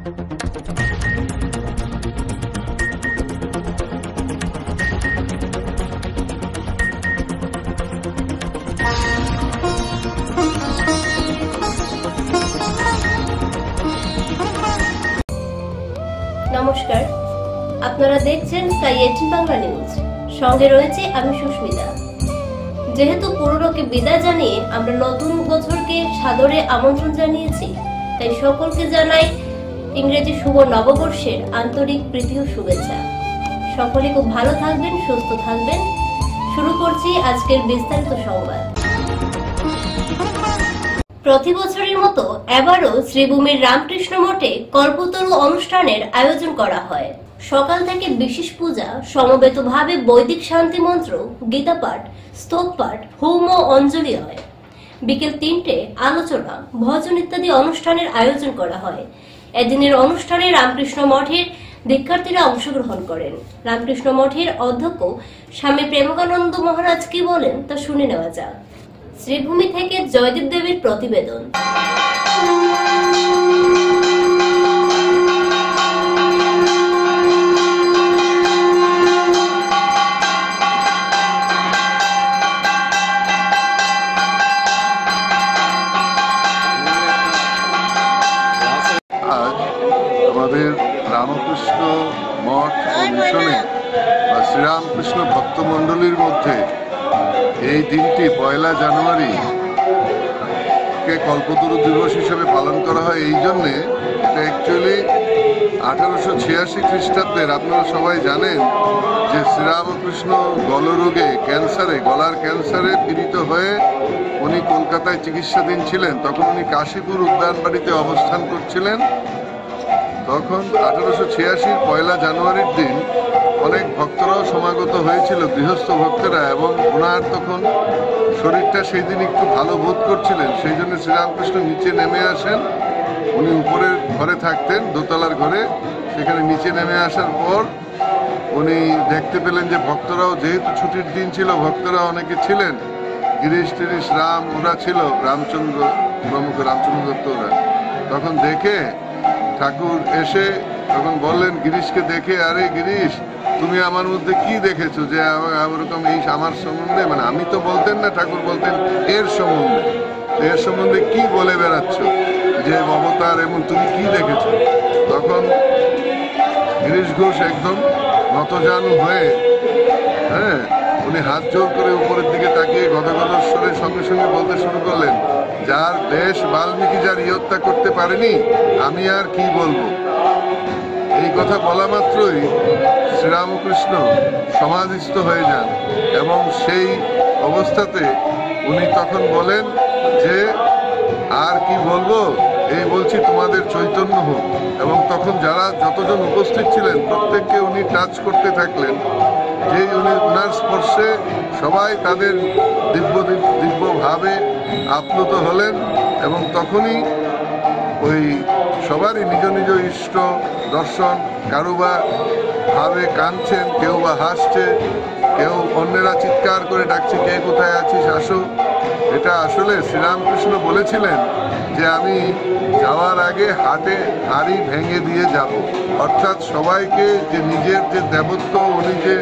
নমস্কার, আপনারা দেখছেন স্কাই 18 বাংলা নিউজ। সঙ্গে রয়েছে আমি সুস্মিতা। যেহেতু পুরনোকে বিদায় জানিয়ে আমরা নতুন বছরকে সাদরে আমন্ত্রণ জানিয়েছি, তাই সকলকে জানাই ইংরেজি শুভ নববর্ষের আন্তরিক প্রীতি ও শুভেচ্ছা। সকলে খুব ভালো থাকবেন, সুস্থ থাকবেন। শুরু করছি আজকের বিস্তারিত সংবাদ। প্রতি বছরের মতো এবারও শ্রীভূমির রামকৃষ্ণ মঠে কল্পতরু অনুষ্ঠানের আয়োজন করা হয়। সকাল থেকে বিশেষ পূজা, সমবেতভাবে বৈদিক শান্তি মন্ত্র, গীতাপাঠ, স্তবপাঠ, হোম ও অঞ্জলি হয়। বিকেল 3টে আলোচনা, ভজন ইত্যাদি অনুষ্ঠানের আয়োজন করা হয়। এদিনের অনুষ্ঠানে রামকৃষ্ণ মঠের দীক্ষার্থীরা অংশগ্রহণ করেন। রামকৃষ্ণ মঠের অধ্যক্ষ স্বামী প্রেমকানন্দ মহারাজ কি বলেন তা শুনে নেওয়া যাক। শ্রীভূমি থেকে জয়দীপ দেবীর প্রতিবেদন। আজ আমাদের রামকৃষ্ণ মঠ ও মিশনে বা শ্রীরামকৃষ্ণ ভক্তমণ্ডলীর মধ্যে এই দিনটি 1 জানুয়ারি কে কল্পতরু দিবস হিসেবে পালন করা হয়। এই জন্যে এটা অ্যাকচুয়ালি 1886 খ্রিস্টাব্দের, আপনারা সবাই জানেন যে শ্রীরামকৃষ্ণ গলরোগে, গলার ক্যান্সারে পীড়িত হয়ে উনি কলকাতায় চিকিৎসাধীন ছিলেন। তখন উনি কাশীপুর উদ্যানবাড়িতে অবস্থান করছিলেন। তখন 1886 1 জানুয়ারির দিন অনেক ভক্তরাও সমাগত হয়েছিল, গৃহস্থ ভক্তরা, এবং ওনার তখন শরীরটা সেই দিন একটু ভালো বোধ করছিলেন। সেই জন্য শ্রীরামকৃষ্ণ নিচে নেমে আসেন। উনি উপরের ঘরে থাকতেন, দোতলার ঘরে। সেখানে নিচে নেমে আসার পর উনি দেখতে পেলেন যে ভক্তরাও, যেহেতু ছুটির দিন ছিল, ভক্তরা অনেকে ছিলেন, গিরিশ টিরিশ রাম ওরা ছিল, রামচন্দ্র প্রমুখ, রামচন্দ্র দত্ত ওরা। তখন দেখে ঠাকুর এসে তখন বললেন গিরিশকে দেখে, আরে গিরিশ, তুমি আমার মধ্যে কি দেখেছো যে ওরকম এই আমার সম্বন্ধে, মানে আমি তো বলতেন না, ঠাকুর বলতেন এর সম্বন্ধে, এর সম্বন্ধে কি বলে বেড়াচ্ছ যে অবতার, এবং তুমি কি দেখেছো? তখন গিরিশ ঘোষ একদম নতজানু হয়ে, উনি হাত জোর করে উপরের দিকে তাকিয়ে গদগদ স্বরের সঙ্গে সঙ্গে বলতে শুরু করলেন, যার দেশ বাল্মীকি যার হত্যা করতে পারেনি, আমি আর কি বলবো। এই কথা বলা মাত্রই শ্রীরামকৃষ্ণ সমাধিস্থ হয়ে যান, এবং সেই অবস্থাতে উনি তখন বলেন যে আর কি বলবো, এই বলছি তোমাদের চৈতন্য হোক। এবং তখন যারা যতজন উপস্থিত ছিলেন প্রত্যেককে উনি টাচ করতে থাকলেন, যে উনি ওনার স্পর্শে সবাই তাদের দিব্যভাবে আপ্লুত হলেন। এবং তখনই ওই সবারই নিজ নিজ ইষ্ট দর্শন, কারুবা ভাবে কাঁদছেন, কেউ বা হাসছে, কেউ অন্যেরা চিৎকার করে ডাকছে, কে কোথায় আছিস আসো। এটা আসলে শ্রীরামকৃষ্ণ বলেছিলেন যে আমি যাওয়ার আগে হাড়ি ভেঙে দিয়ে যাব, অর্থাৎ সবাইকে যে নিজের যে দেবত্ব, উনি যে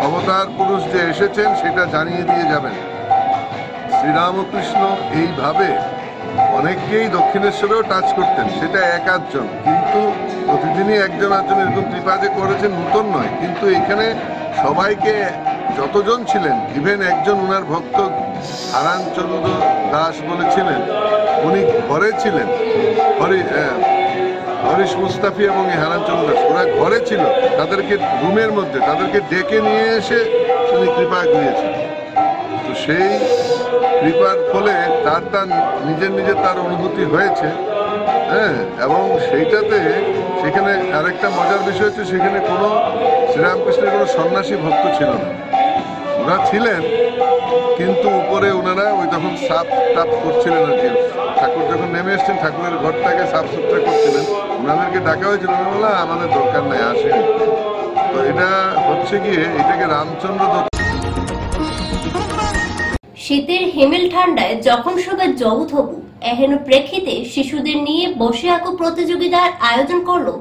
অবতার পুরুষ যে এসেছেন সেটা জানিয়ে দিয়ে যাবেন। শ্রীরামকৃষ্ণ এইভাবে অনেককেই দক্ষিণেশ্বরেও টাচ করতেন, সেটা এক আধজন, কিন্তু প্রতিদিনই একজন আধজন এরকম কৃপা যে করেছেন নূতন নয়। কিন্তু এখানে সবাইকে যতজন ছিলেন, ইভেন একজন ওনার ভক্ত হারানচন্দ্র দাস বলেছিলেন, উনি ঘরে ছিলেন, হরিশ মুস্তাফি এবং হারানচন্দ্র দাস, ওরা ঘরে ছিল, তাদেরকে রুমের মধ্যে তাদেরকে ডেকে নিয়ে এসে তিনি কৃপা দিয়েছেন। তো সেই কৃপার ফলে তার নিজের তার অনুভূতি হয়েছে। এবং সেইটাতে সেখানে আরেকটা মজার বিষয় হচ্ছে, সেখানে কোনো শ্রীরামকৃষ্ণের কোনো সন্ন্যাসী ভক্ত ছিল না। ওরা ছিলেন, কিন্তু উপরে ওনারা ওই তখন সাফ টাপ করছিলেন আর কি। ঠাকুর যখন নেমে এসছেন, ঠাকুরের ঘরটাকে সাফ সুতরা করছিলেন, ওনাদেরকে ডাকা হয়েছিল, বলা আমাদের দরকার নাই, আসেনি। তো এটা হচ্ছে গিয়ে, এটাকে রামচন্দ্র দত্ত। শীতের হিমেল ঠান্ডায় যখন সবাই জবুথবু এহেন প্রেক্ষিতে শিশুদের নিয়ে বসে আঁকো প্রতিযোগিতার আয়োজন করলো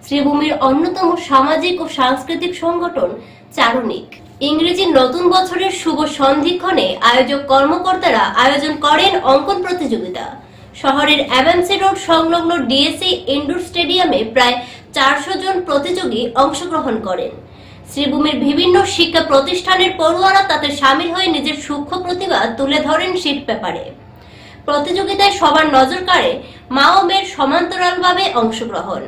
শ্রীভূমির অন্যতম সামাজিক ও সাংস্কৃতিক সংগঠন চারণিক। ইংরেজি নতুন বছরের শুভ সন্ধিক্ষণে আয়োজক কর্মকর্তারা আয়োজন করেন অঙ্কন প্রতিযোগিতা। শহরের এমএমসি রোড সংলগ্ন ডিএসসি ইনডোর স্টেডিয়ামে প্রায় 400 জন প্রতিযোগী অংশগ্রহণ করেন। শ্রীভূমির বিভিন্ন শিক্ষা প্রতিষ্ঠানের পড়ুয়ারা তাতে সামিল হয়ে নিজের সূক্ষ্ম প্রতিভা তুলে ধরেন শীট পেপারে। প্রতিযোগিতায় সবার নজর কাড়ে মা ও মেয়ের সমান্তরালভাবে অংশগ্রহণ।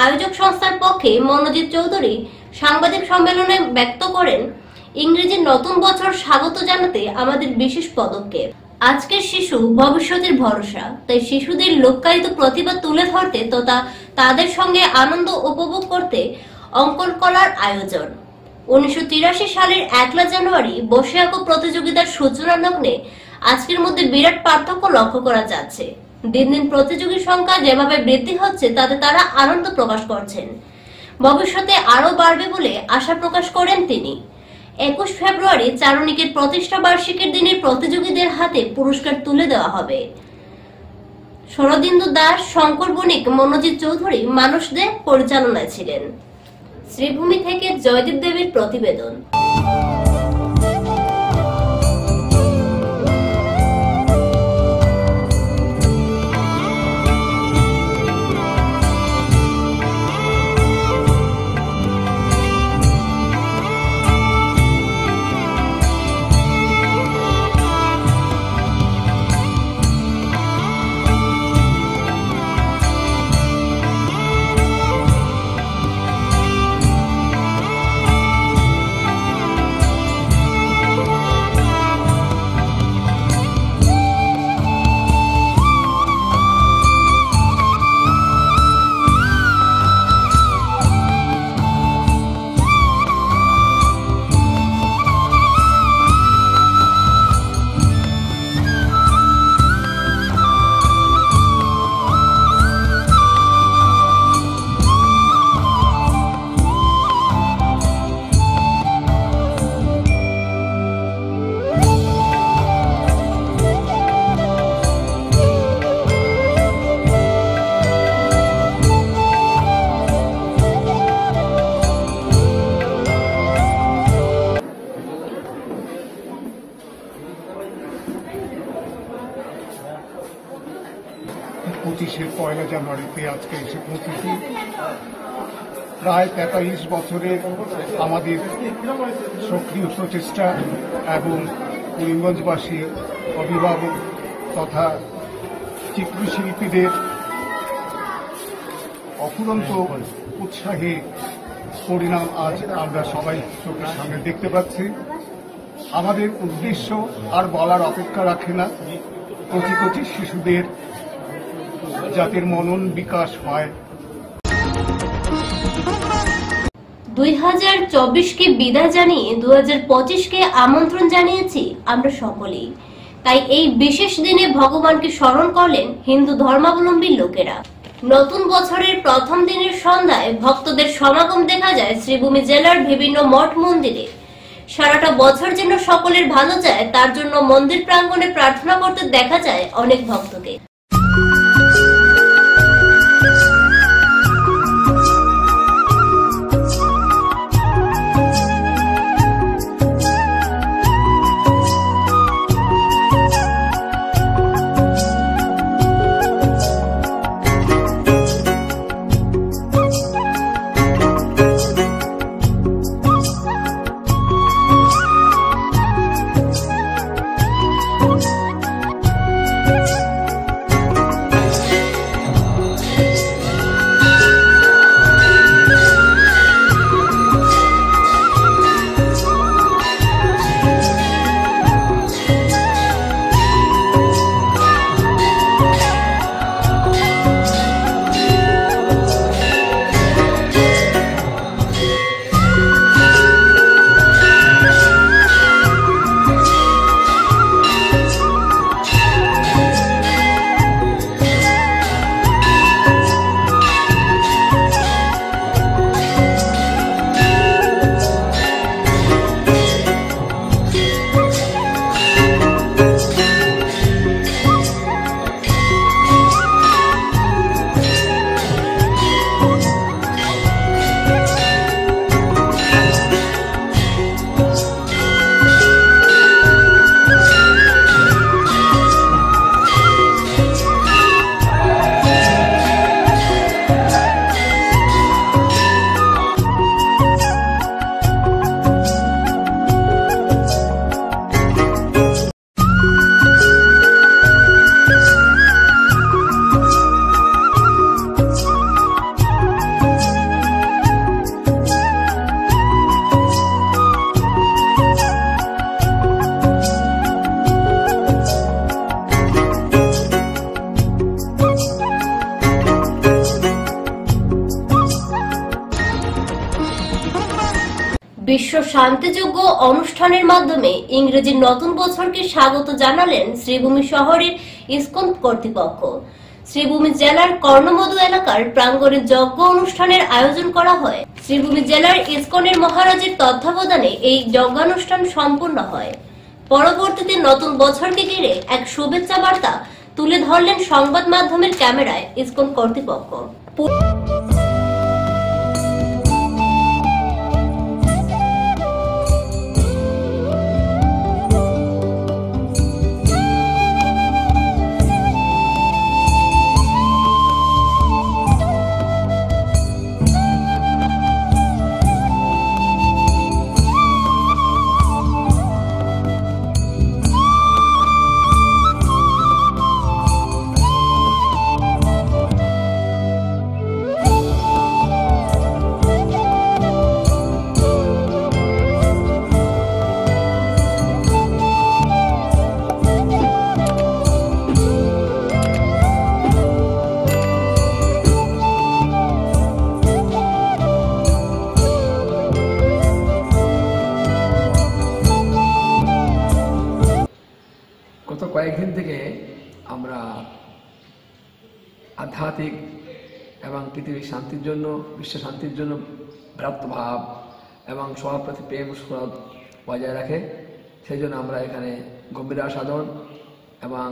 আয়োজক সংস্থার পক্ষে মনোজিৎ চৌধুরী সাংবাদিক সম্মেলনে ব্যক্ত করেন, ইংরেজি নতুন বছর স্বাগত জানাতে আমাদের বিশেষ পদক্ষেপ। আজকের শিশু ভবিষ্যতের ভরসা, তাই শিশুদের লুক্কায়িত প্রতিভা তুলে ধরতে তথা তাদের সঙ্গে আনন্দ উপভোগ করতে অঙ্কন কলার আয়োজন। 1983 সালের 1 জানুয়ারি বসে আঁকো প্রতিযোগিতার সূচনা লগ্নে আজকের মধ্যে বিরাট পার্থক্য লক্ষ্য করা যাচ্ছে। দিন দিন প্রতিযোগীর সংখ্যা যেভাবে বৃদ্ধি হচ্ছে তাতে তারা আনন্দ প্রকাশ করছেন। ভবিষ্যতে আরো বাড়বে বলে আশা প্রকাশ করেন তিনি। 21 ফেব্রুয়ারি চারণিকের প্রতিষ্ঠা বার্ষিকীর দিনে প্রতিযোগীদের হাতে পুরস্কার তুলে দেওয়া হবে। শরদিন্দু দাস, শঙ্কর বণিক, মনোজিৎ চৌধুরী মানুষ দে পরিচালনায় ছিলেন। শ্রীভূমি থেকে জয়দীপ দেবীর প্রতিবেদন। পয়লা জানুয়ারিতে আজকে এসে পৌঁছেছি। প্রায় 43 বছরের আমাদের সক্রিয় প্রচেষ্টা এবং করিমগঞ্জবাসী, অভিভাবক তথা চিত্রশিল্পীদের অফুরন্ত উৎসাহে পরিণাম আজ আমরা সবাই চোখের সামনে দেখতে পাচ্ছি। আমাদের উদ্দেশ্য আর বলার অপেক্ষা রাখে না, কচি কচি শিশুদের জাতির মনন বিকাশ হয়। 2024 কে বিদায় জানিয়ে 2025 কে আমন্ত্রণ জানিয়েছি আমরা সকলেই। তাই এই বিশেষ দিনে ভগবানকে স্মরণ করলেন হিন্দু ধর্মাবলম্বী লোকেরা। নতুন বছরের প্রথম দিনের সন্ধ্যায় ভক্তদের সমাগম দেখা যায় শ্রীভূমি জেলার বিভিন্ন মঠ মন্দিরে। সারাটা বছর যেন সকলের ভালো যায় তার জন্য মন্দির প্রাঙ্গণে প্রার্থনা করতে দেখা যায় অনেক ভক্তকে। বিশ্ব শান্তিযোগ্য অনুষ্ঠানের মাধ্যমে ইংরেজি নতুন বছরকে স্বাগত জানালেন শ্রীভূমি শহরের ইসকন কর্তৃপক্ষ। শ্রীভূমি জেলার কর্ণমধু এলাকার প্রাঙ্গণে যজ্ঞ অনুষ্ঠানের আয়োজন করা হয়। শ্রীভূমি জেলার ইসকনের মহারাজের তত্ত্বাবধানে এই যজ্ঞানুষ্ঠান সম্পন্ন হয়। পরবর্তীতে নতুন বছরকে ঘিরে এক শুভেচ্ছা বার্তা তুলে ধরলেন সংবাদ মাধ্যমের ক্যামেরায় ইসকন কর্তৃপক্ষ। গত কয়েকদিন থেকে আমরা আধ্যাত্মিক এবং পৃথিবীর শান্তির জন্য, বিশ্ব শান্তির জন্য ভ্রাতৃভাব এবং সবার প্রতি প্রেম সুরত বজায় রাখে, সেই জন্য আমরা এখানে গম্ভীরা সাধন এবং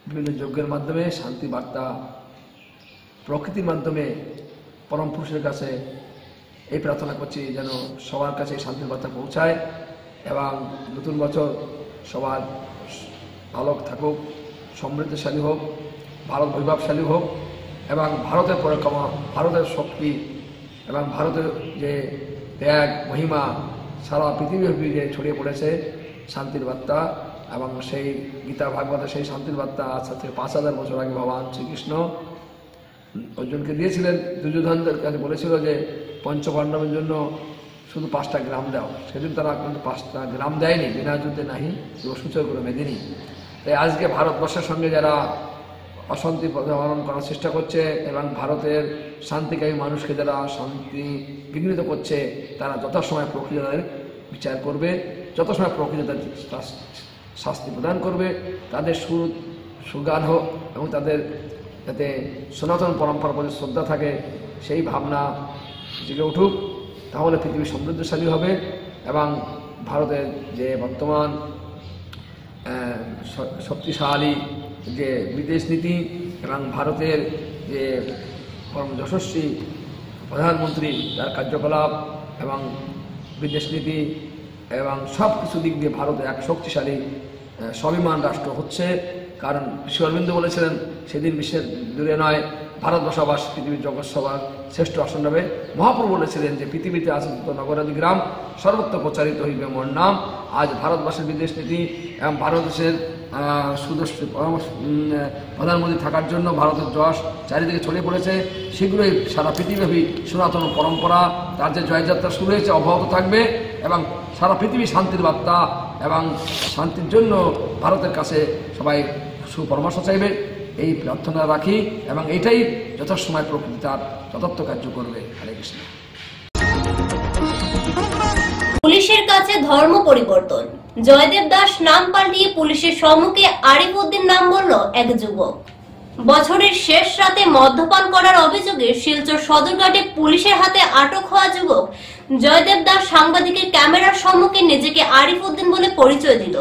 বিভিন্ন যজ্ঞের মাধ্যমে শান্তি বার্তা, প্রকৃতির মাধ্যমে পরম পুরুষের কাছে এই প্রার্থনা করছি যেন সবার কাছে শান্তির বার্তা পৌঁছায় এবং নতুন বছর সবার আলোক থাকুক, সমৃদ্ধশালী হোক, ভারত বৈভবশালী হোক এবং ভারতের পরিক্রমা, ভারতের শক্তি এবং ভারতের যে ত্যাগ মহিমা সারা পৃথিবীব্যাপী যে ছড়িয়ে পড়েছে শান্তির বার্তা, এবং সেই গীতা ভাগবতের সেই শান্তির বার্তা আজ থেকে 5000 বছর আগে ভগবান শ্রীকৃষ্ণ অর্জুনকে দিয়েছিলেন। দুর্যোধনদের কাছে বলেছিল যে পঞ্চপাণ্ডবের জন্য শুধু 5টা গ্রাম দাও, সেদিন তারা কিন্তু 5টা গ্রাম দেয়নি, বিনা যুদ্ধে নাহি সুচয় করে মেদিনী। তাই আজকে ভারতবর্ষের সঙ্গে যারা অশান্তি পালন করার চেষ্টা করছে এবং ভারতের শান্তিকামী মানুষকে যারা শান্তি বিঘ্নিত করছে, তারা যথাসময় প্রকৃত তাদের বিচার করবে, যথাসময় প্রকৃত তাদের শাস্তি প্রদান করবে, তাদের সুগান হোক এবং তাদের যাতে সনাতন পরম্পরার প্রতি শ্রদ্ধা থাকে সেই ভাবনা জেগে উঠুক, তাহলে পৃথিবী সমৃদ্ধশালী হবে এবং ভারতের যে বর্তমান শক্তিশালী যে বিদেশ নীতি এবং ভারতের যে পরম যশস্বী প্রধানমন্ত্রী তার কার্যকলাপ এবং বিদেশ নীতি এবং সব কিছু দিক দিয়ে ভারত এক শক্তিশালী স্বাভিমান রাষ্ট্র হচ্ছে। কারণ শ্রী অরবিন্দ বলেছিলেন সেদিন বিশ্বের দূরে নয়, ভারতবর্ষবাস পৃথিবীর জগৎসভার শ্রেষ্ঠ আসন হবে। মহাপ্রভু বলেছিলেন যে পৃথিবীতে আছে যত নগরাদি গ্রাম সর্বত্র প্রচারিত হইবে মোর নাম। আজ ভারতবর্ষের বিদেশ নীতি এবং ভারতবর্ষের সুদর্শী প্রধানমন্ত্রী থাকার জন্য ভারতের যশ চারিদিকে ছড়িয়ে পড়েছে। শীঘ্রই সারা পৃথিবীব্যাপী সনাতন পরম্পরা তার যে জয়যাত্রা শুরু হয়েছে অব্যাহত থাকবে এবং সারা পৃথিবী শান্তির বার্তা এবং শান্তির জন্য ভারতের কাছে সবাই সুপরামর্শ চাইবে, এই প্রার্থনা রাখি এবং এটাই যথাসময় প্রকৃতি তার যথার্থ কার্য করবে। হরে কৃষ্ণ। পুলিশের কাছে ধর্ম পরিবর্তন, জয়দেব দাস নাম পাল্টিয়ে পুলিশের সম্মুখে আরিফ উদ্দিন নাম বলল এক যুবক। বছরের শেষ রাতে মদ্যপান করার অভিযোগে শিলচর সদরঘাটে পুলিশের হাতে আটক হওয়া যুবক জয়দেব দাস সাংবাদিকের ক্যামেরার সম্মুখে নিজেকে আরিফ উদ্দিন বলে পরিচয় দিল।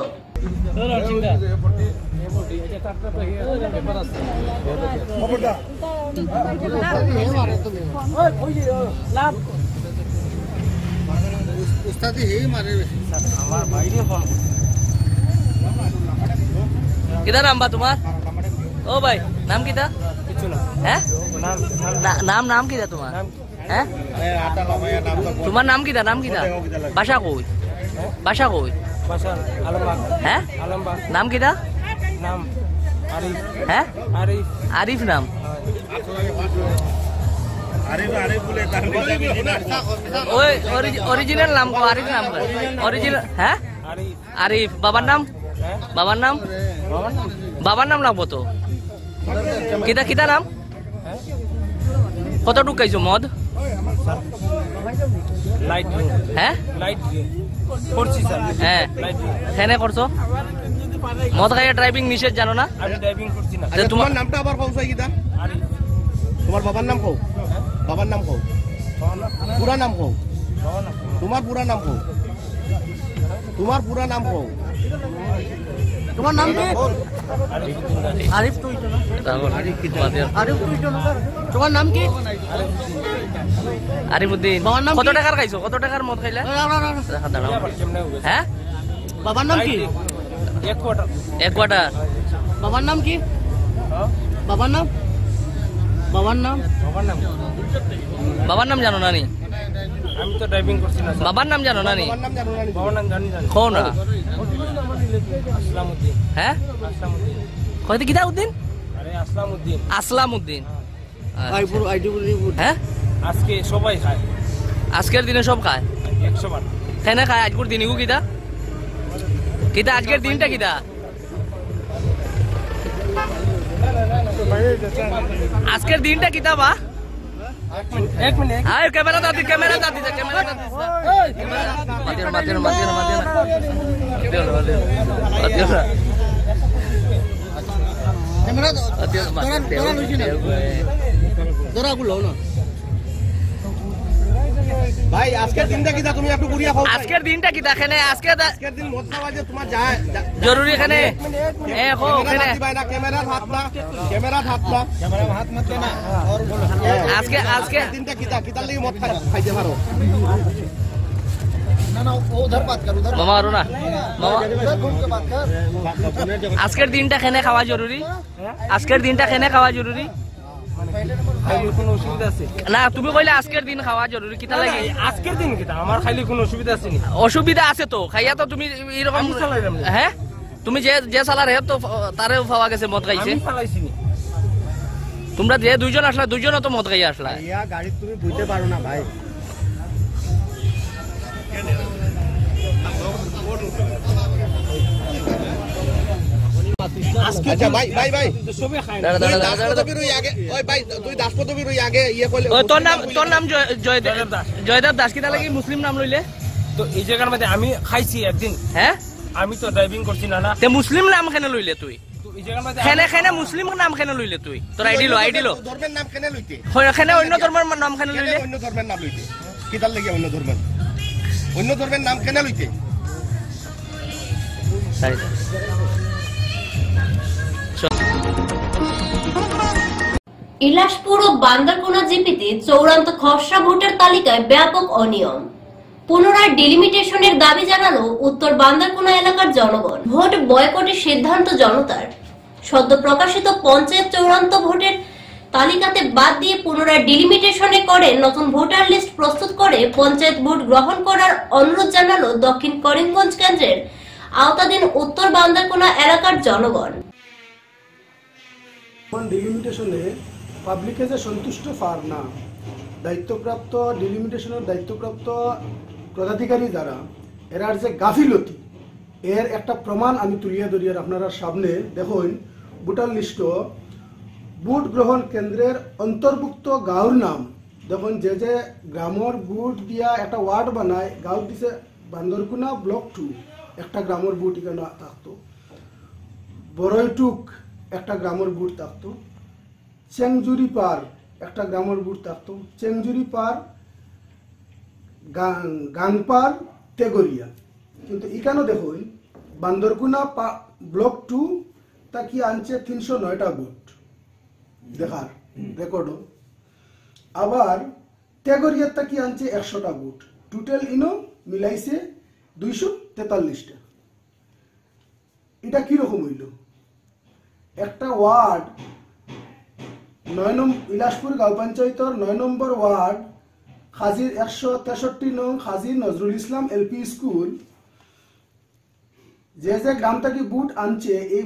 কিতা নাম বা তোমার? ও ভাই নাম কিতা? হ্যাঁ নাম নাম কিতা তোমার? হ্যাঁ তোমার নাম কিতা? নাম কিতা? বাসা কই? বাসা কই? হ্যাঁ নাম কিতা? হ্যাঁ আরিফ নাম। ওই অরিজিনাল নাম কো? আরিফ নাম অরিজিনাল? হ্যাঁ আরিফ। বাবার নাম? বাবার নাম? বাবার নাম লাগবো তো। কিতা কিতা নাম? কত টুকাইছো মদ? লাইট গ্রিন হ্যাঁ লাইট গ্রিন করছি স্যার হ্যাঁ কেনে করছো মদ খাইয়া ড্রাইভিং নিষেধ জানো না আমি ড্রাইভিং করছি না আচ্ছা, তোমার নামটা আবার কও চাই কিটা আরিফ তোমার বাবার নাম কও বাবার নাম কও পুরা নাম কও তোমার পুরা নাম কও তোমার পুরা নাম কও তোমার নাম কি আরিফ তুই তো না আরিফ তুই তো না তোমার নাম কি আরিফুদ্দিন বাবার নাম কত কি? টাকার খাইছো কত টাকার মদ খাইলা দাঁড়াও। কেমনে হবে হ্যাঁ বাবার নাম কি এক কোয়ার্টার এক কোয়ার্টার বাবার নাম কি বাবার নাম বাবার নাম বাবার নাম বাবার নাম জানো না নি আমি তো ড্রাইভিং করছি না স্যার বাবার নাম জানো না নি বাবার নাম জানো না নি? বাবার নাম জানি জানি কও না আসলামউদ্দিন হ্যাঁ আসলামউদ্দিন কইতে কিতা উদ্দিন আরে আসলামউদ্দিন আসলাম উদ্দিন আইপুর আইডিপুর হ্যাঁ আজকে সবাই খায় আজকের দিনে সব খায় 100 বার কেনে খায় আজকের দিন কিতা কিতা আজকের দিনটা কিতা আজকের দিনটা কিতা বা এক মিনিট আয় ক্যামেরা দাদি ক্যামেরা দাদি ক্যামেরা দাদি মাদিনা মাদিনা মাদিনা মাদিনা দিও না দিও না ক্যামেরা দিও না ধরা গুলো না ভাই আজকের দিনটা কিটা তুমি একটু ঘুরিয়া খাও আজকের দিনটা কিতা কেনে আজকে আজকের দিন মদ খাওয়া যে তোমার যায় জরুরি এখানে এ কো কেনে ক্যামেরা হাত না ক্যামেরা হাত না ক্যামেরা হাত মত না আজকে আজকে দিনটা কিটা কিটার লাগি মদ খাইতে পারো না না উধর বাত কর উধর মামা আরো না মামা उधर घूम के बात कर আজকের দিনটা কেনে খাওয়া জরুরি আজকের দিনটা কেনে খাওয়া জরুরি খাইলে কোনো অসুবিধা আছে না তুমি কইলে আজকের দিন খাওয়া জরুরি কিতা লাগে আজকের দিন কিটা আমার খাইলে কোনো অসুবিধা আছে নি অসুবিধা আছে তো খাইয়া তো তুমি এরকম আমি চালাইলাম না। হ্যাঁ তুমি যে যে সালার হে তো তারেও পাওয়া গেছে মদ খাইছে আমি চালাইছি নি তোমরা যে দুইজন আসলা দুইজনও তো মদ খাইয়া আসলা ইয়া গাড়ি তুমি বুঝতে পারো না ভাই আচ্ছা ভাই ভাই ভাই সবাই খায় দাঁড়া, দাঁড়া, দাঁড়া, দাঁড়া, দাঁড়া। দাসপদবীর আগে ওই ভাই তুই দাসপদবীর আগে ইয়ে কইলে ওই তোর নাম জয়দেব দাস। জয়দেব দাস কিতা লাগি মুসলিম নাম লইলে তো এই জায়গার মধ্যে আমি খাইছি একদিন হ্যাঁ আমি তো ড্রাইভিং করছি না না তে মুসলিম নাম কেন লইলে তুই তো এই জায়গার মধ্যে খেনে খেনে মুসলিম নাম কেন লইলে তুই তোর আইডি লো ধর্মের নাম কেন লইতে খেনে অন্য ধর্মের নাম কেন কেন লইলে অন্য ধর্মের নাম লইতে কিতার লাগি অন্য ধর্মের নাম কেন লইতে ইলাসপুর ও বান্দরকোনা জিপিতে চূড়ান্ত খসড়া ভোটার তালিকায় ব্যাপক অনিয়ম, পুনরায় ডিলিমিটেশনের দাবি জানালো উত্তর বান্দরকোনা এলাকার জনগণ। ভোট বয়কটের সিদ্ধান্ত জনতার। সদ্য প্রকাশিত পঞ্চায়েত চূড়ান্ত ভোটের তালিকাতে বাদ দিয়ে পুনরায় ডিলিমিটেশনে করে নতুন ভোটার লিস্ট প্রস্তুত করে পঞ্চায়েত ভোট গ্রহণ করার অনুরোধ জানালো দক্ষিণ করিমগঞ্জ কেন্দ্রের আওতাধীন উত্তর বান্দরকোনা এলাকার জনগণ। ডিলিমিটেশনে পাবলিকে যে সন্তুষ্ট ফার না, দায়িত্বপ্রাপ্ত ডিলিমিটেশনের দায়িত্বপ্রাপ্ত পদাধিকারী যারা এরার যে গাফিলতি এর একটা প্রমাণ আমি তুলিয়া ধরিয়ার আপনারা সামনে দেখুন। ভোটার লিস্ট ভোট গ্রহণ কেন্দ্রের অন্তর্ভুক্ত গাঁওর নাম দেখুন, যে যে গ্রামের ভোট দিয়া একটা ওয়ার্ড বানায়, গাঁও দিছে বান্দরকোনা ব্লক 2 একটা গ্রামের ভোট এখানে থাকতো, বড়ইটুক একটা গ্রামের ভোট থাকতো, চেংজুরি পার একটা গ্রামের ভোট থাকতো, চেংজুরি পার, গাংপার, তেগরিয়া। কিন্তু এখানে দেখুন বান্দরকোনা ব্লক 2 তা কি আনছে 309টা ভোট দেখার রেকর্ডও, আবার তেগরিয়ার তা কি আনছে 100টা ভোট, টোটাল ইনো মিলাইছে 243টা। এটা কিরকম হইল? একটা ওয়ার্ড 9 নম্বর ইলাসপুর গাঁও পঞ্চায়েতের 9 নম্বর ওয়ার্ড হাজির 163 নং হাজির নজরুল ইসলাম এলপি স্কুল, যে যে গ্রাম থেকে বুট আনছে এই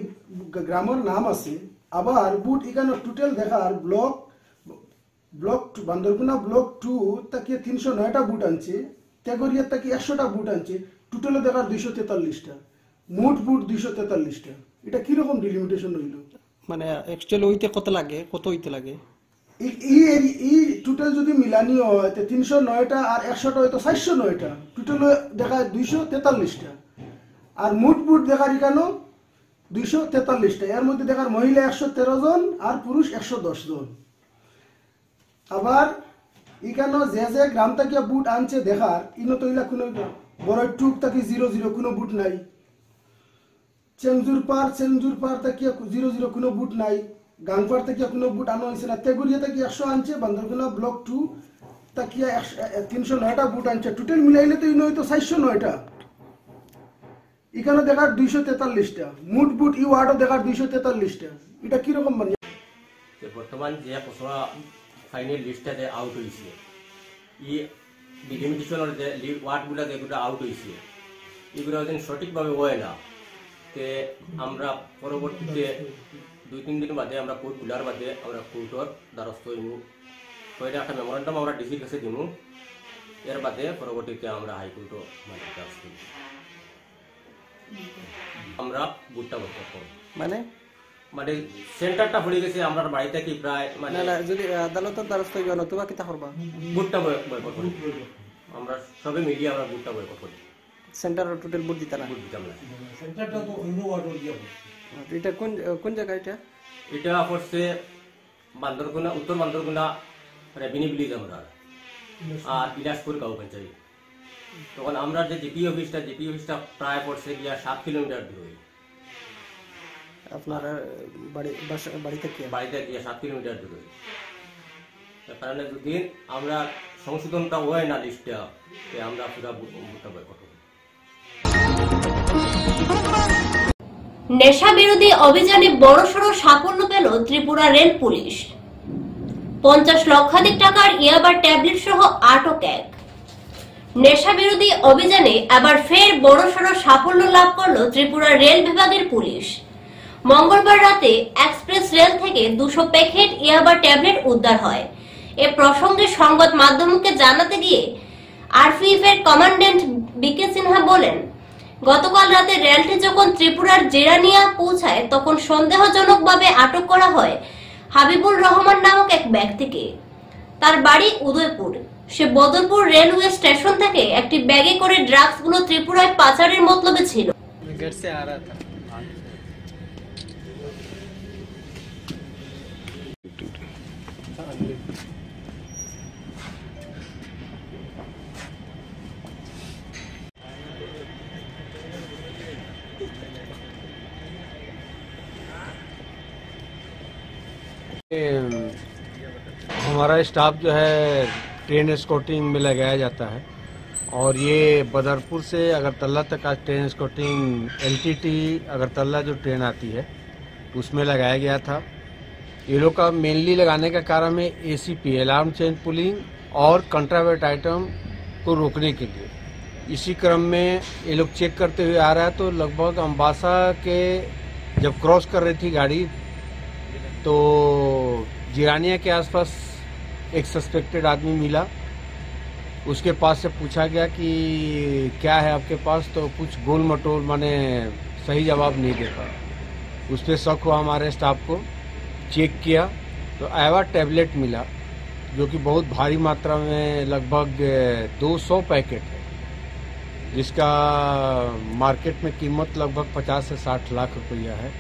গ্রামের নাম আছে, আবার বুট এখানে টোটাল দেখার ব্লক বান্দরকোনা ব্লক 2 তাকে 309টা বুট আনছে, তেগরিয়া তাকে 100টা বুট আনছে, টোটালে দেখার 243টা, মোট বুট 243টা। এটা কিরকম ডিলিমিটেশন হইল? মানে অ্যাকচুয়ালি ওইতে কত লাগে, কত হইতে লাগে? টোটাল যদি মিলানি হয় 309টা আর 100টা হয়তো 409টা, টোটাল দেখায় 243টা। আর মুট দেখার এখানে 243টা, এর মধ্যে দেখার মহিলা 113 জন আর পুরুষ 110 জন। আবার এখানে যে গ্রাম থেকে বুট আনছে দেখার ইনো তো ইলা কোনো বড় টুক থেকে 00 কোনো বুট নাই, চেঞ্জুর পার থেকে 00 কোনো বুট নাই, গাংপার থেকে কোনো বুট আনা হয়েছে না, তেগুড়িয়া থেকে 100 আনছে, বান্দরবান ব্লক 2 তাকিয়া 309টা বুট আনছে, টোটাল মিলাইলে তো ইনো হয়তো 409টা। এখানে দেখার 243টা, মুট বুট ই ওয়ার্ডও দেখার 243টা। এটা কিরকম মানে বর্তমান যে পছরা ফাইনাল লিস্টটাতে আউট হয়েছে, ই ডিলিমিটেশনের যে ওয়ার্ডগুলো যেগুলো আউট হয়েছে এগুলো যেন সঠিকভাবে হয় না, তে আমরা পরবর্তীতে 2-3 দিন বাদে আমরা কোর্ট খোলার বাদে আমরা কোর্টর দ্বারস্থ হইব, কইলে একটা মেমোরেন্ডাম আমরা ডিসির কাছে দিব, এর বাদে পরবর্তীতে আমরা হাইকোর্টও আমরা বুটটা বৈঠক করব। মানে সেন্টারটা পড়ে গেছে আমরা বাড়িতে কি প্রায় মানে যদি আদালতের দ্বারস্থ হইব নতুবা কিতা করবা, বুটটা বয়কট করব। আমরা সবে মিলিয়ে আমরা বুটটা বয়কট করি। সেন্টার টোটাল বুট দিতা না, বুট দিতাম না। সেন্টারটা তো অন্য ওয়ার্ড দিয়া। এটা কোন জায়গা? এটা পড়ছে বান্দরগুনা, উত্তর বান্দরগুনা রেভিনিউ ভিলেজ আমরা আর বিলাসপুর গাঁও পঞ্চায়েত। তখন আমরা যে জিপি অফিসটা প্রায় পড়ছে গিয়া 7 কিলোমিটার দূরে। আপনার বাড়িতে গিয়া 7 কিলোমিটার দূরে। তার কারণে যদি আমরা সংশোধনটা হয় না লিস্টটা, আমরা পুরো বুটটা বয়কট করব। নেশা বিরোধী অভিযানে বড়সড় সাফল্য পেল ত্রিপুরা রেল পুলিশ। 50 লক্ষাধিক টাকার ইয়াবা ট্যাবলেট সহ আটক এক। নেশা বিরোধী অভিযানে আবার ফের বড়সড় সাফল্য লাভ করল ত্রিপুরা রেল বিভাগের পুলিশ। মঙ্গলবার রাতে এক্সপ্রেস রেল থেকে 200 প্যাকেট ইয়াবা ট্যাবলেট উদ্ধার হয়। এ প্রসঙ্গে সংবাদ মাধ্যমকে জানাতে গিয়ে আরপিএফ এর কমান্ড্যান্ট বিকে সিনহা বলেন, গতকাল রাতে রেলটি যখন ত্রিপুরার জিরানিয়া পৌঁছায় তখন সন্দেহজনকভাবে আটক করা হয় হাবিবুর রহমান নামক এক ব্যক্তিকে। তার বাড়ি উদয়পুর। সে বদরপুর রেলওয়ে স্টেশন থেকে একটি ব্যাগে করে ড্রাগসগুলো ত্রিপুরায় পাচারের মতলবে ছিল। हमारा स्टाफ जो है ट्रेन एस्कॉर्टिंग में लगाया जाता है और ये बदरपुर से अगरतला तक आज ट्रेन एस्कॉर्टिंग एलटीटी अगरतला जो ट्रेन आती है उसमें लगाया गया था। ये लोग का मेनली लगाने का कारण है एसीपी अलार्म चेन पुलिंग और कंट्राबेट आइटम को रोकने के लिए। इसी क्रम में ये लोग चेक करते हुए आ रहा है तो लगभग अम्बासा के जब क्रॉस कर रही थी गाड़ी तो जिरानिया के आसपास एक सस्पेक्टेड आदमी मिला। उसके पास से पूछा गया कि क्या है आपके पास, तो कुछ गोल मटोल माने सही जवाब नहीं दे पाया। उस पर शक हुआ हमारे स्टाफ को, चेक किया तो आवा टैबलेट मिला जो कि बहुत भारी मात्रा में लगभग 200 पैकेट है, जिसका मार्केट में कीमत लगभग 50 से 60 लाख रुपया है।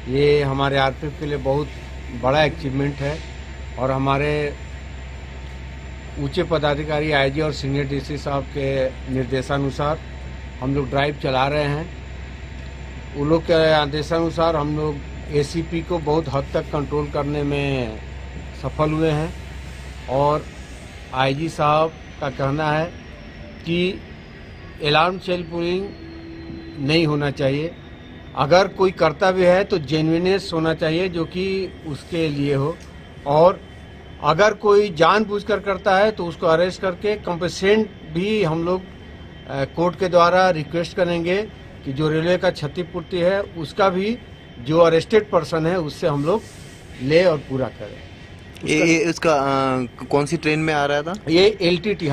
ये हमारे आरपीएफ के लिए बहुत बड़ा अचीवमेंट है और हमारे ऊंचे पदाधिकारी आईजी और सीनियर डीसी साहब के निर्देशानुसार हम लोग ड्राइव चला रहे हैं। उन लोग के आदेशानुसार हम लोग एसीपी को बहुत हद तक कंट्रोल करने में सफल हुए हैं और आईजी साहब का कहना है कि अलार्म सेल पुलिंग नहीं होना चाहिए। अगर कोई करता भी है तो जेन्युइननेस होना चाहिए जो कि उसके लिए हो, और अगर कोई जानबूझकर करता है तो उसको अरेस्ट करके कंपेसेंट भी हम लोग कोर्ट के द्वारा रिक्वेस्ट करेंगे कि जो रेलवे का क्षतिपूर्ति है उसका भी जो अरेस्टेड पर्सन है उससे हम लोग ले और पूरा करें। ये उसका कौन सी ट्रेन में आ रहा था? ये एलटीटी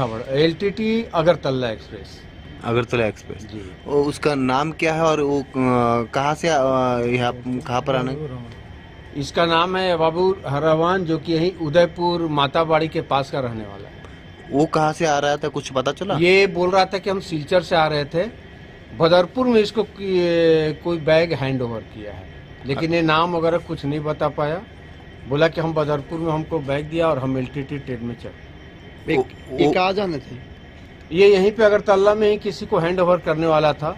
अगरतला एक्सप्रेस जी। और उसका नाम क्या है और वो कहाँ से यहाँ कहाँ पर आना? इसका नाम है अबाबुर हरवान, जो कि यही उदयपुर माताबाड़ी के पास का रहने वाला है। वो कहाँ से आ रहा था, कुछ पता चला? ये बोल रहा था कि हम सिलचर से आ रहे थे, बदरपुर में इसको कोई बैग हैंड ओवर किया है, लेकिन ये नाम वगैरह कुछ नहीं बता पाया। बोला कि हम बदरपुर में हमको बैग दिया और हम LTT ट्रेन में चले। ये कहाँ जाने थे? ये यहीं पे अगरतला में ही किसी को हैंड ओवर करने वाला था,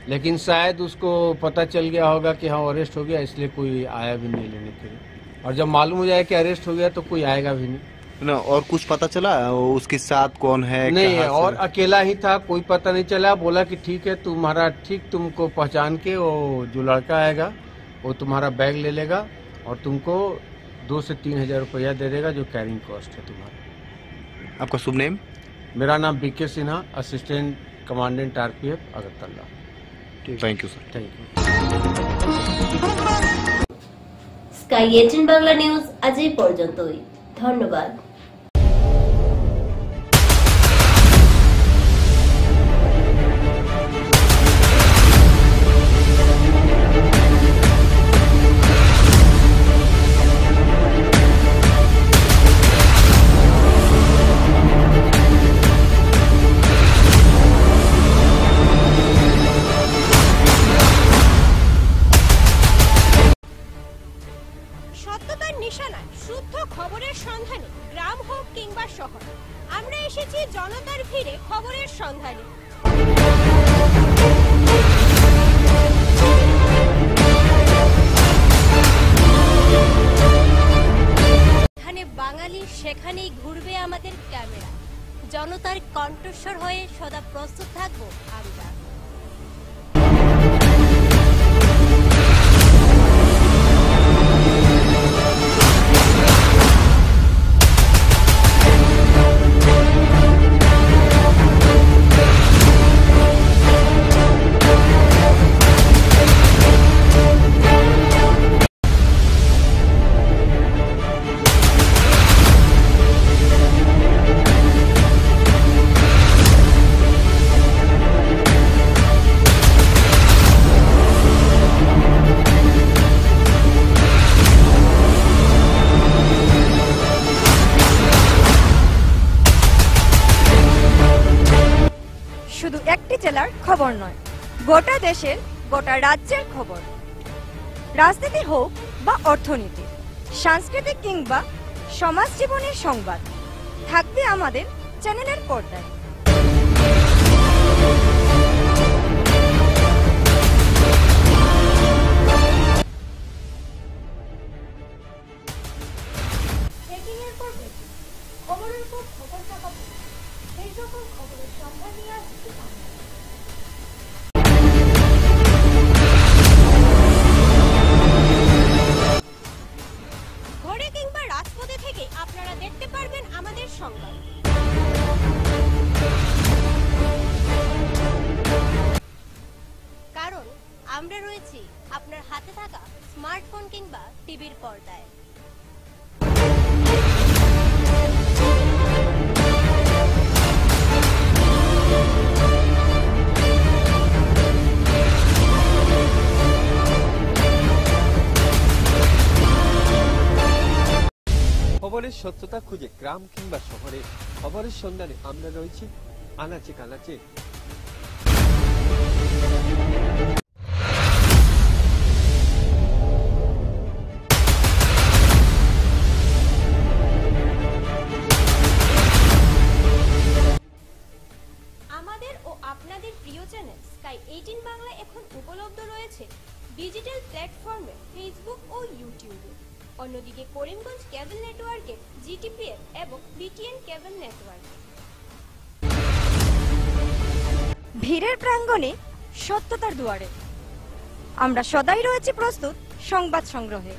लेकिन शायद उसको पता चल गया होगा कि हाँ अरेस्ट हो गया, इसलिए कोई आया भी नहीं लेने के लिए। और जब मालूम हो जाए कि अरेस्ट हो गया तो कोई आएगा भी नहीं ना। और कुछ पता चला उसके साथ कौन है? नहीं, और अकेला ही था, कोई पता नहीं चला। बोला कि ठीक है तुम्हारा, ठीक तुमको पहचान के वो जो लड़का आएगा वो तुम्हारा बैग ले लेगा और तुमको 2 से 3 हजार रुपया दे देगा, जो कैरिंग कॉस्ट है तुम्हारा। आपका शुभ नेम? मेरा नाम BK Sinha, assistant commandant RPF Agartala. Thank you sir. Thank you. Sky 18 Bangla news আজ এই পর্যন্তই। ধন্যবাদ। সত্যতার নিশানায় শুদ্ধ খবরের সন্ধানে গ্রাম হোক কিংবা শহর, আমরা এসেছি জনতার ভিড়ে খবরের সন্ধানে। এখানে বাঙালি, সেখানেই ঘুরবে আমাদের ক্যামেরা। জনতার কণ্ঠস্বর হয়ে সদা প্রস্তুত থাকবো আমরা। শুধু একটি জেলার খবর নয়, গোটা দেশের, গোটা রাজ্যের খবর। রাজনীতি হোক বা অর্থনীতি, সাংস্কৃতিক কিংবা সমাজ জীবনের সংবাদ থাকবে আমাদের চ্যানেলের পর্দায়। খবরের পর খবর থাকা সেই সকল খবরের সন্ধান নিয়ে আসছি। ঘরে কিংবা রাজপথে থেকে আপনারা দেখতে পারবেন আমাদের সংবাদ। কারণ আমরা রয়েছি আপনার হাতে থাকা স্মার্টফোন কিংবা টিভির পর্দায়। খবরের সত্যতা খুঁজে গ্রাম কিংবা শহরে খবরের সন্ধানে আমরা রয়েছি আনাচে কানাচে। আমাদের ও আপনাদের প্রিয় চ্যানেল স্কাই 18 বাংলা এখন উপলব্ধ রয়েছে ডিজিটাল প্ল্যাটফর্মে, ফেসবুক ও ইউটিউবে। অন্যদিকে করিমগঞ্জ কেবল নেটওয়ার্কে, GTPL এবং BTN কেবল নেটওয়ার্কে। ভিড়ের প্রাঙ্গণে, সত্যতার দুয়ারে আমরা সদাই রয়েছি প্রস্তুত সংবাদ সংগ্রহে।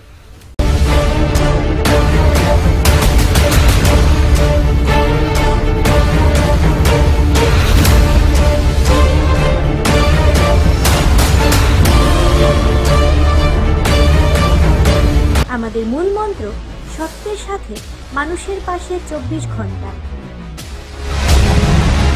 আমাদের মূল মন্ত্র সত্যের সাথে মানুষের পাশে 24 ঘন্টা।